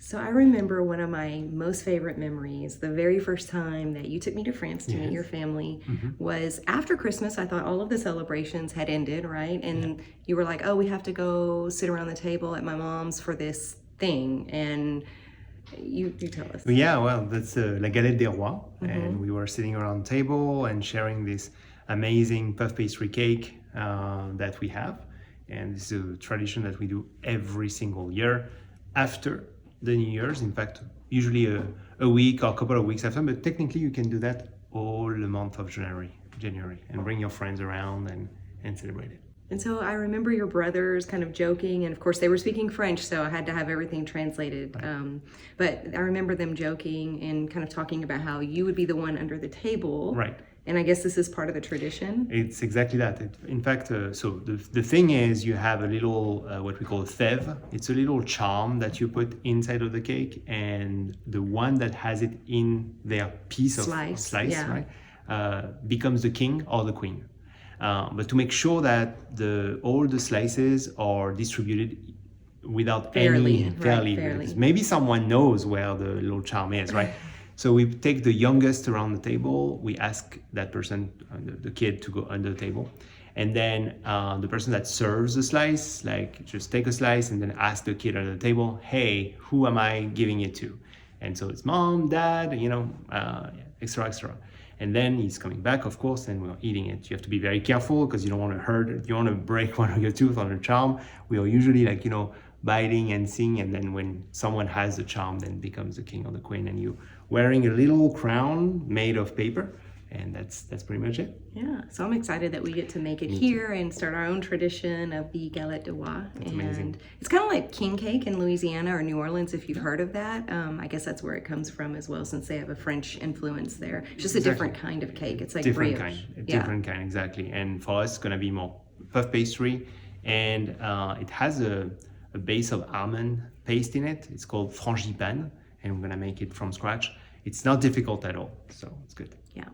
So I remember one of my most favorite memories, the very first time that you took me to France to meet your family was after Christmas. I thought all of the celebrations had ended, right? And you were like, oh, we have to go sit around the table at my mom's for this thing. And you tell us. Yeah, well, that's La Galette des Rois. And we were sitting around the table and sharing this amazing puff pastry cake that we have. And this is a tradition that we do every single year after the New Year's. In fact, usually a week or a couple of weeks after, but technically you can do that all the month of January, and bring your friends around and celebrate it. And so I remember your brothers kind of joking, and of course they were speaking French, so I had to have everything translated. Right. But I remember them joking and kind of talking about how you would be the one under the table. Right. And I guess this is part of the tradition. It's exactly that. In fact, so the thing is, you have a little, what we call a fève. It's a little charm that you put inside of the cake, and the one that has it in their piece of slice, right, becomes the king or the queen. But to make sure that all the slices are distributed without fairly. Maybe someone knows where the little charm is, right? So we take the youngest around the table. We ask that person, the kid, to go under the table. And then the person that serves the slice, like just take a slice and then ask the kid under the table, hey, who am I giving it to? And so it's mom, dad, extra. And then he's coming back, of course, and we're eating it. You have to be very careful because you don't want to hurt it. You want to break one of your teeth on the charm. We are usually biting and seeing, and then when someone has the charm, then becomes the king or the queen, and you wearing a little crown made of paper, and that's pretty much it. Yeah, so I'm excited that we get to make it here and start our own tradition of the Galette des Rois. That's amazing. It's kind of like king cake in Louisiana or New Orleans, if you've heard of that. I guess that's where it comes from as well, since they have a French influence there. It's just a different kind of cake. It's like different brioche. Different kind, exactly. And for us, it's gonna be more puff pastry, and it has a base of almond paste in it. It's called frangipane, and we're gonna make it from scratch. It's not difficult at all, so it's good. Yeah.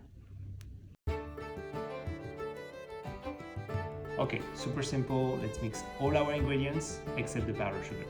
Okay, super simple. Let's mix all our ingredients except the powdered sugar.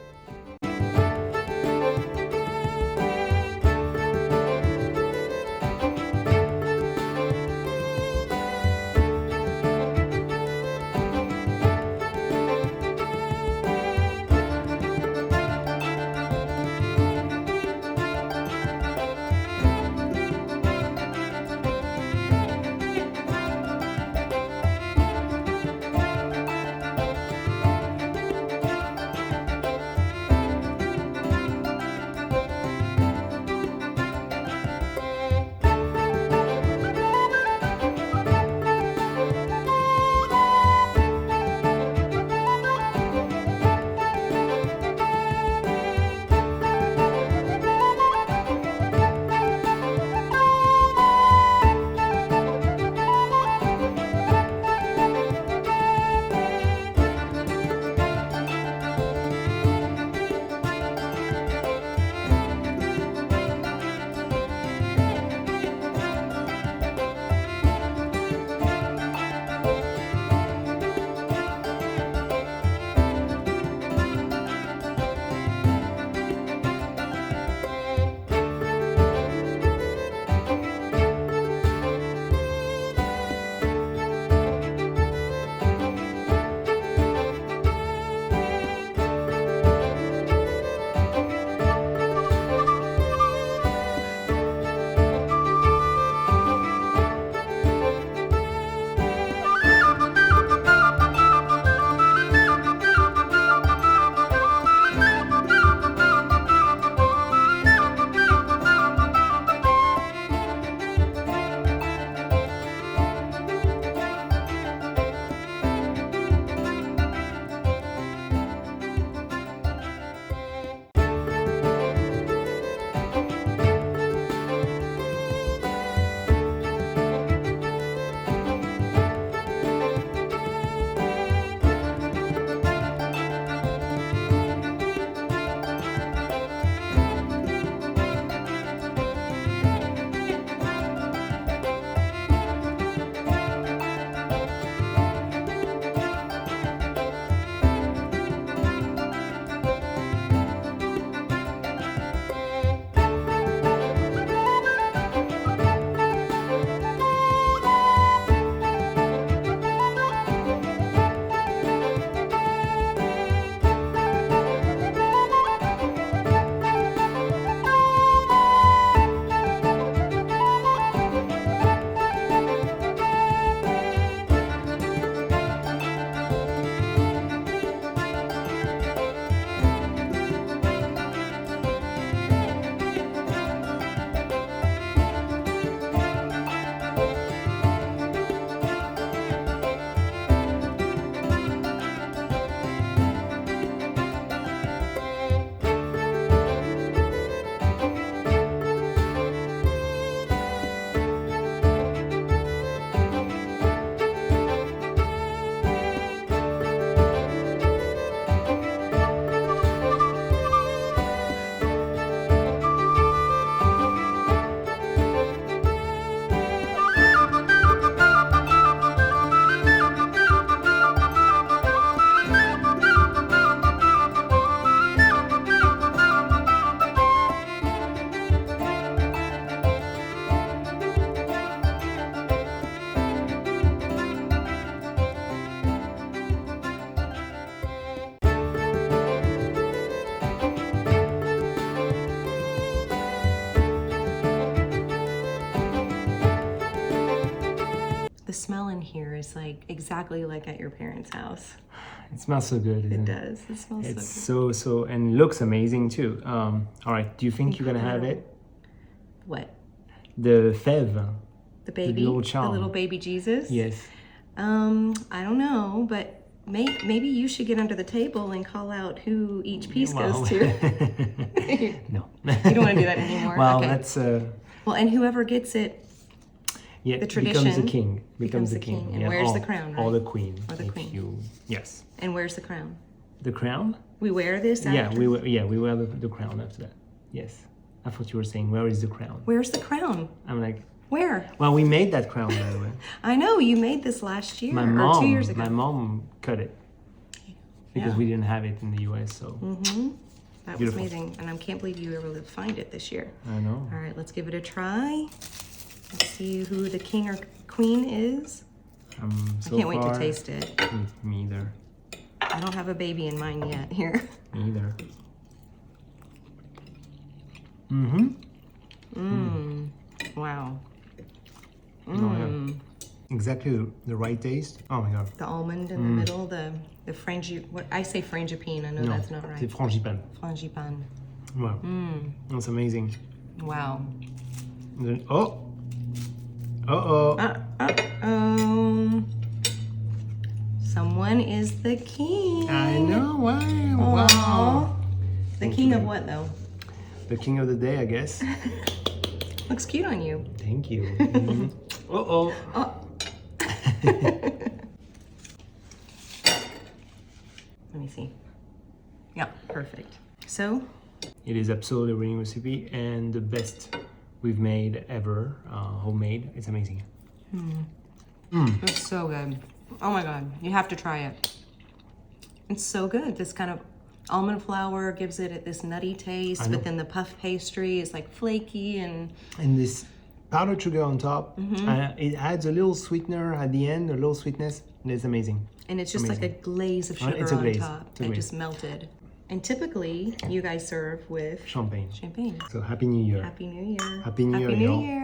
is like exactly like at your parents' house. It smells so good. It does. It smells It's so good. so and looks amazing too. All right. Do you think you're gonna have it? What? The fève. The baby? The little charm. The little baby Jesus? Yes. I don't know, but maybe you should get under the table and call out who each piece goes to. No. You don't want to do that anymore? Well, okay. that's... Well, and whoever gets it, yeah, the tradition becomes the king. Becomes the king. And Yeah, wears the crown, right? Or the queen. Or the queen. Yes. And where's the crown? The crown? We wear this after? Yeah, we wear the crown after that. Yes. I thought you were saying, where is the crown? Where's the crown? I'm like... Where? Well, we made that crown, by the way. I know, you made this last year or 2 years ago. My mom cut it. Because we didn't have it in the US, so... That Beautiful. was amazing, and I can't believe you were able to find it this year. I know. All right, let's give it a try. Let's see who the king or queen is. I Can't wait to taste it. Me either. I don't have a baby in mine yet. Here. Me either. Wow. Oh, yeah. Exactly the right taste. Oh my god. The almond in the middle, the what I say frangipane. I know that's not right. C'est frangipane. Frangipane. Wow. That's amazing. Wow. Then, oh. Uh-oh. Uh-oh. Someone is the king. I know. Wow. Aw. Wow. The king of what though? The king of the day, I guess. Looks cute on you. Thank you. Uh-oh. Oh. Let me see. Yeah, perfect. So, It is absolutely a winning recipe and the best we've made ever. Homemade. It's amazing. it's so good. Oh my god, you have to try it. It's so good. This kind of almond flour gives it this nutty taste, but then the puff pastry is like flaky and this powdered sugar on top, it adds a little sweetener at the end, a little sweetness, and it's amazing. And it's just like a glaze of sugar It's a glaze. on top It's a that glaze. just melted. And typically, you guys serve with Champagne. champagne. So Happy New Year. Happy New Year. Happy New Year, Happy New y'all. Year.